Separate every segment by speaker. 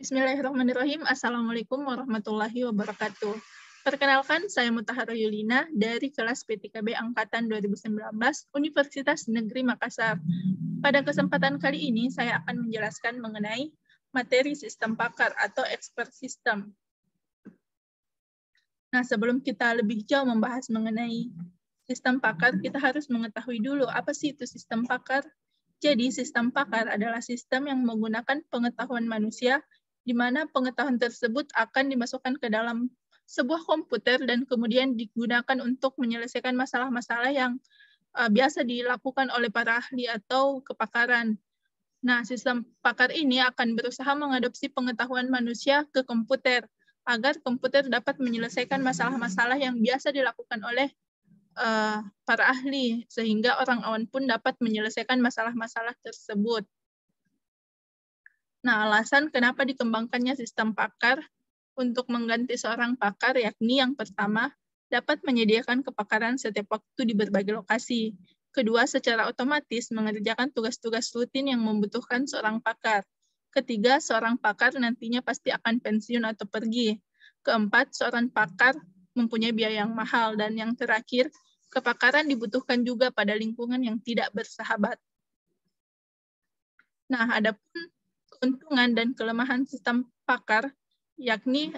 Speaker 1: Bismillahirrahmanirrahim. Assalamualaikum warahmatullahi wabarakatuh. Perkenalkan, saya Mutahara Yulina dari kelas P3B Angkatan 2019 Universitas Negeri Makassar. Pada kesempatan kali ini, saya akan menjelaskan mengenai materi sistem pakar atau expert system. Nah, sebelum kita lebih jauh membahas mengenai sistem pakar, kita harus mengetahui dulu apa sih itu sistem pakar. Jadi, sistem pakar adalah sistem yang menggunakan pengetahuan manusia, di mana pengetahuan tersebut akan dimasukkan ke dalam sebuah komputer dan kemudian digunakan untuk menyelesaikan masalah-masalah yang biasa dilakukan oleh para ahli atau kepakaran. Nah, sistem pakar ini akan berusaha mengadopsi pengetahuan manusia ke komputer, agar komputer dapat menyelesaikan masalah-masalah yang biasa dilakukan oleh para ahli, sehingga orang awam pun dapat menyelesaikan masalah-masalah tersebut. Nah, alasan kenapa dikembangkannya sistem pakar untuk mengganti seorang pakar, yakni yang pertama, dapat menyediakan kepakaran setiap waktu di berbagai lokasi. Kedua, secara otomatis mengerjakan tugas-tugas rutin yang membutuhkan seorang pakar. Ketiga, seorang pakar nantinya pasti akan pensiun atau pergi. Keempat, seorang pakar mempunyai biaya yang mahal. Dan yang terakhir, kepakaran dibutuhkan juga pada lingkungan yang tidak bersahabat. Nah, adapun keuntungan dan kelemahan sistem pakar, yakni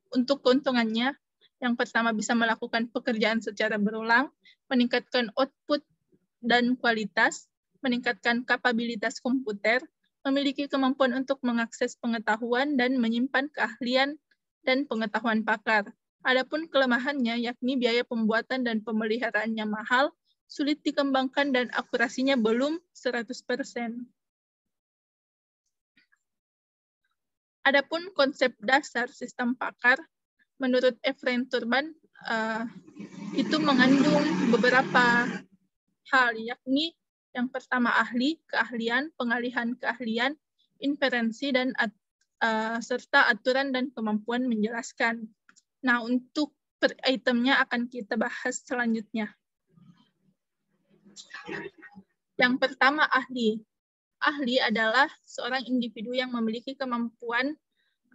Speaker 1: untuk keuntungannya, yang pertama bisa melakukan pekerjaan secara berulang, meningkatkan output dan kualitas, meningkatkan kapabilitas komputer, memiliki kemampuan untuk mengakses pengetahuan dan menyimpan keahlian dan pengetahuan pakar. Adapun kelemahannya, yakni biaya pembuatan dan pemeliharaannya mahal, sulit dikembangkan dan akurasinya belum 100%. Adapun konsep dasar sistem pakar, menurut Efrain Turban, itu mengandung beberapa hal, yakni yang pertama ahli, keahlian, pengalihan keahlian, inferensi, dan serta aturan dan kemampuan menjelaskan. Nah, untuk per itemnya akan kita bahas selanjutnya. Yang pertama ahli. Ahli adalah seorang individu yang memiliki kemampuan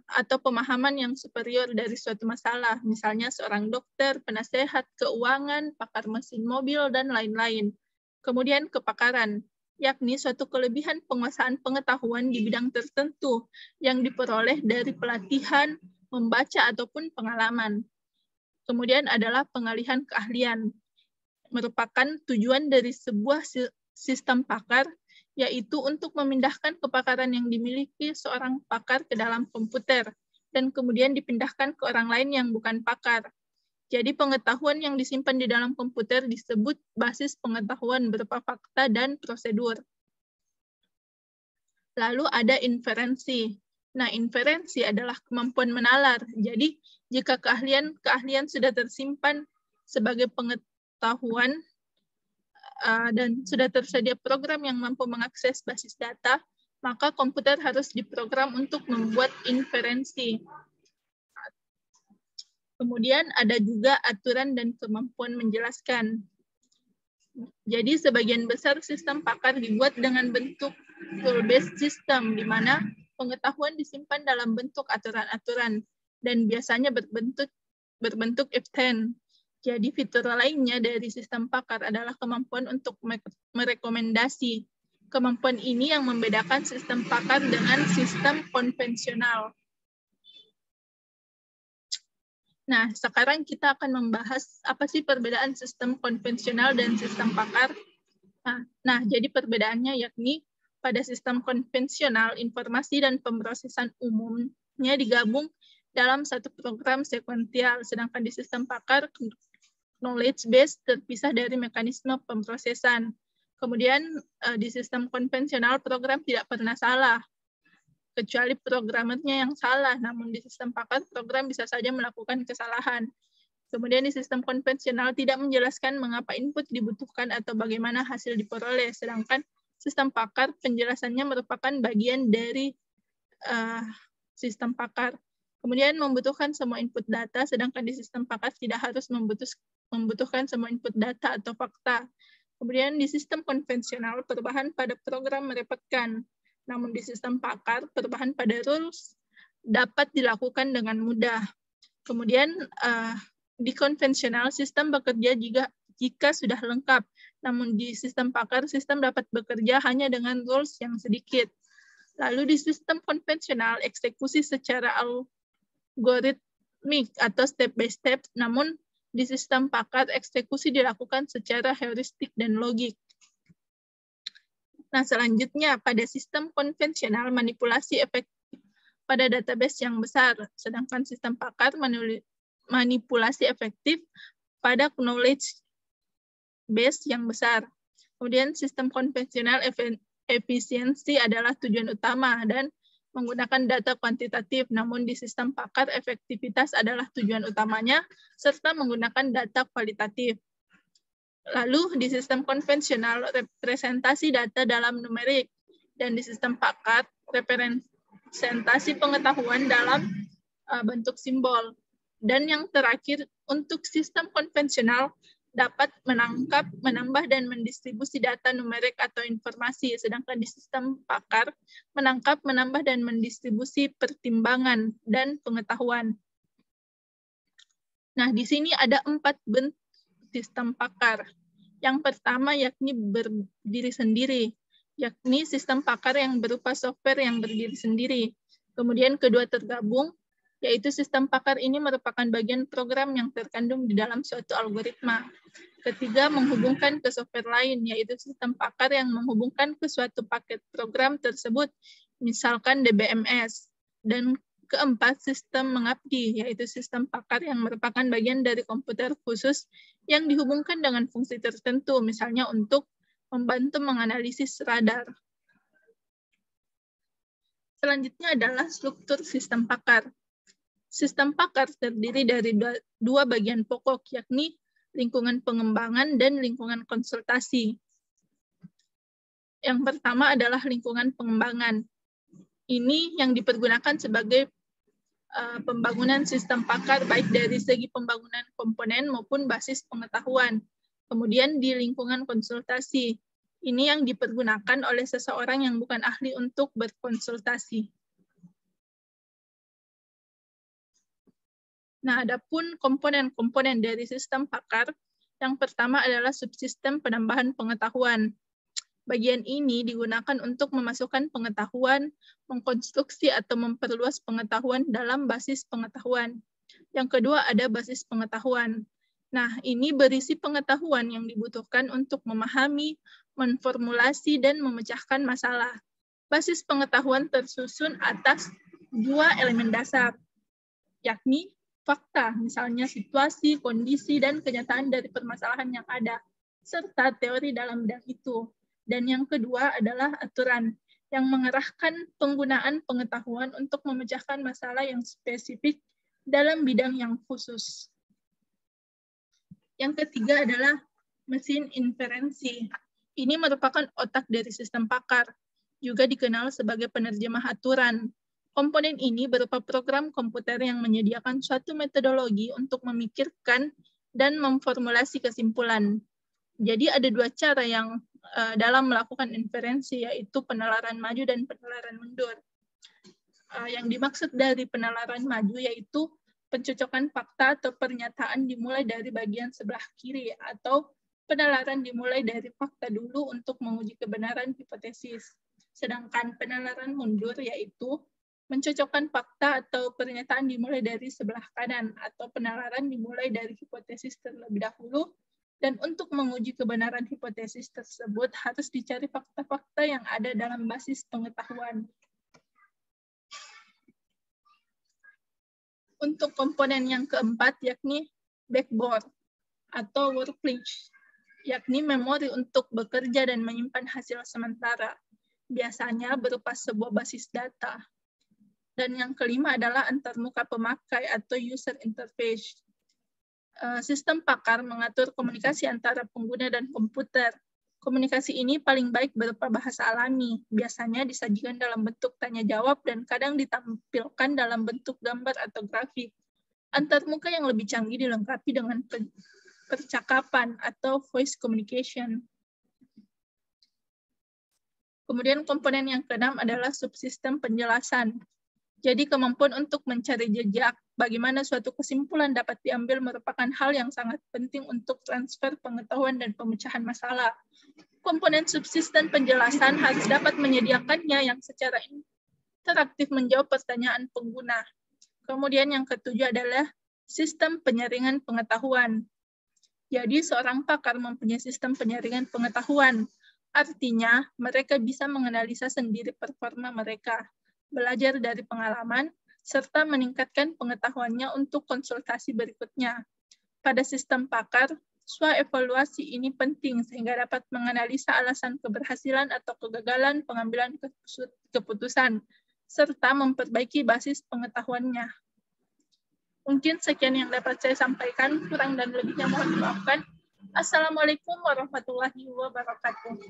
Speaker 1: atau pemahaman yang superior dari suatu masalah, misalnya seorang dokter, penasehat keuangan, pakar mesin mobil, dan lain-lain. Kemudian kepakaran, yakni suatu kelebihan penguasaan pengetahuan di bidang tertentu yang diperoleh dari pelatihan, membaca, ataupun pengalaman. Kemudian adalah pengalihan keahlian, merupakan tujuan dari sebuah sistem pakar, yaitu untuk memindahkan kepakaran yang dimiliki seorang pakar ke dalam komputer, dan kemudian dipindahkan ke orang lain yang bukan pakar. Jadi pengetahuan yang disimpan di dalam komputer disebut basis pengetahuan berupa fakta dan prosedur. Lalu ada inferensi. Nah, inferensi adalah kemampuan menalar. Jadi, jika keahlian sudah tersimpan sebagai pengetahuan, dan sudah tersedia program yang mampu mengakses basis data, maka komputer harus diprogram untuk membuat inferensi. Kemudian ada juga aturan dan kemampuan menjelaskan. Jadi sebagian besar sistem pakar dibuat dengan bentuk rule-based system, di mana pengetahuan disimpan dalam bentuk aturan-aturan, dan biasanya berbentuk if-then. Jadi fitur lainnya dari sistem pakar adalah kemampuan untuk merekomendasi. Kemampuan ini yang membedakan sistem pakar dengan sistem konvensional. Nah, sekarang kita akan membahas apa sih perbedaan sistem konvensional dan sistem pakar. Nah, jadi perbedaannya yakni pada sistem konvensional, informasi dan pemrosesan umumnya digabung dalam satu program sekuensial, sedangkan di sistem pakar, knowledge base terpisah dari mekanisme pemrosesan. Kemudian di sistem konvensional program tidak pernah salah, kecuali programmernya yang salah. Namun di sistem pakar program bisa saja melakukan kesalahan. Kemudian di sistem konvensional tidak menjelaskan mengapa input dibutuhkan atau bagaimana hasil diperoleh. Sedangkan sistem pakar penjelasannya merupakan bagian dari sistem pakar. Kemudian membutuhkan semua input data, sedangkan di sistem pakar tidak harus membutuhkan semua input data atau fakta. Kemudian di sistem konvensional, perubahan pada program merepotkan. Namun di sistem pakar, perubahan pada rules dapat dilakukan dengan mudah. Kemudian di konvensional, sistem bekerja jika sudah lengkap. Namun di sistem pakar, sistem dapat bekerja hanya dengan rules yang sedikit. Lalu di sistem konvensional, eksekusi secara algoritmik atau step by step, namun di sistem pakar, eksekusi dilakukan secara heuristik dan logik. Nah, selanjutnya, pada sistem konvensional, manipulasi efektif pada database yang besar, sedangkan sistem pakar manipulasi efektif pada knowledge base yang besar. Kemudian sistem konvensional efisiensi adalah tujuan utama dan menggunakan data kuantitatif, namun di sistem pakar efektivitas adalah tujuan utamanya serta menggunakan data kualitatif. Lalu di sistem konvensional representasi data dalam numerik dan di sistem pakar representasi pengetahuan dalam bentuk simbol. Dan yang terakhir, untuk sistem konvensional dapat menangkap, menambah, dan mendistribusi data numerik atau informasi, sedangkan di sistem pakar menangkap, menambah, dan mendistribusi pertimbangan dan pengetahuan. Nah, di sini ada 4 bentuk sistem pakar. Yang pertama yakni berdiri sendiri, yakni sistem pakar yang berupa software yang berdiri sendiri. Kemudian kedua tergabung, yaitu sistem pakar ini merupakan bagian program yang terkandung di dalam suatu algoritma. Ketiga, menghubungkan ke software lain, yaitu sistem pakar yang menghubungkan ke suatu paket program tersebut, misalkan DBMS. Dan keempat, sistem mengabdi, yaitu sistem pakar yang merupakan bagian dari komputer khusus yang dihubungkan dengan fungsi tertentu, misalnya untuk membantu menganalisis radar. Selanjutnya adalah struktur sistem pakar. Sistem pakar terdiri dari dua bagian pokok, yakni lingkungan pengembangan dan lingkungan konsultasi. Yang pertama adalah lingkungan pengembangan. Ini yang dipergunakan sebagai pembangunan sistem pakar, baik dari segi pembangunan komponen maupun basis pengetahuan. Kemudian di lingkungan konsultasi, ini yang dipergunakan oleh seseorang yang bukan ahli untuk berkonsultasi. Nah, adapun komponen-komponen dari sistem pakar, yang pertama adalah subsistem penambahan pengetahuan. Bagian ini digunakan untuk memasukkan pengetahuan, mengkonstruksi atau memperluas pengetahuan dalam basis pengetahuan. Yang kedua ada basis pengetahuan. Nah, ini berisi pengetahuan yang dibutuhkan untuk memahami, menformulasi, dan memecahkan masalah. Basis pengetahuan tersusun atas dua elemen dasar, yakni fakta, misalnya situasi, kondisi, dan kenyataan dari permasalahan yang ada, serta teori dalam bidang itu. Dan yang kedua adalah aturan, yang mengarahkan penggunaan pengetahuan untuk memecahkan masalah yang spesifik dalam bidang yang khusus. Yang ketiga adalah mesin inferensi. Ini merupakan otak dari sistem pakar, juga dikenal sebagai penerjemah aturan. Komponen ini berupa program komputer yang menyediakan suatu metodologi untuk memikirkan dan memformulasi kesimpulan. Jadi ada dua cara yang dalam melakukan inferensi, yaitu penalaran maju dan penalaran mundur. Yang dimaksud dari penalaran maju yaitu pencocokan fakta atau pernyataan dimulai dari bagian sebelah kiri, atau penalaran dimulai dari fakta dulu untuk menguji kebenaran hipotesis. Sedangkan penalaran mundur yaitu mencocokkan fakta atau pernyataan dimulai dari sebelah kanan, atau penalaran dimulai dari hipotesis terlebih dahulu, dan untuk menguji kebenaran hipotesis tersebut harus dicari fakta-fakta yang ada dalam basis pengetahuan. Untuk komponen yang keempat, yakni backbone atau workbench, yakni memori untuk bekerja dan menyimpan hasil sementara, biasanya berupa sebuah basis data. Dan yang kelima adalah antarmuka pemakai atau user interface. Sistem pakar mengatur komunikasi antara pengguna dan komputer. Komunikasi ini paling baik berupa bahasa alami, biasanya disajikan dalam bentuk tanya-jawab dan kadang ditampilkan dalam bentuk gambar atau grafik. Antarmuka yang lebih canggih dilengkapi dengan percakapan atau voice communication. Kemudian komponen yang keenam adalah subsistem penjelasan. Jadi kemampuan untuk mencari jejak bagaimana suatu kesimpulan dapat diambil merupakan hal yang sangat penting untuk transfer pengetahuan dan pemecahan masalah. Komponen subsistem penjelasan harus dapat menyediakannya yang secara interaktif menjawab pertanyaan pengguna. Kemudian yang ketujuh adalah sistem penyaringan pengetahuan. Jadi seorang pakar mempunyai sistem penyaringan pengetahuan. Artinya, mereka bisa menganalisa sendiri performa mereka, belajar dari pengalaman, serta meningkatkan pengetahuannya untuk konsultasi berikutnya. Pada sistem pakar, swaevaluasi ini penting sehingga dapat menganalisa alasan keberhasilan atau kegagalan pengambilan keputusan, serta memperbaiki basis pengetahuannya. Mungkin sekian yang dapat saya sampaikan, kurang dan lebihnya mohon dimaafkan. Assalamualaikum warahmatullahi wabarakatuh.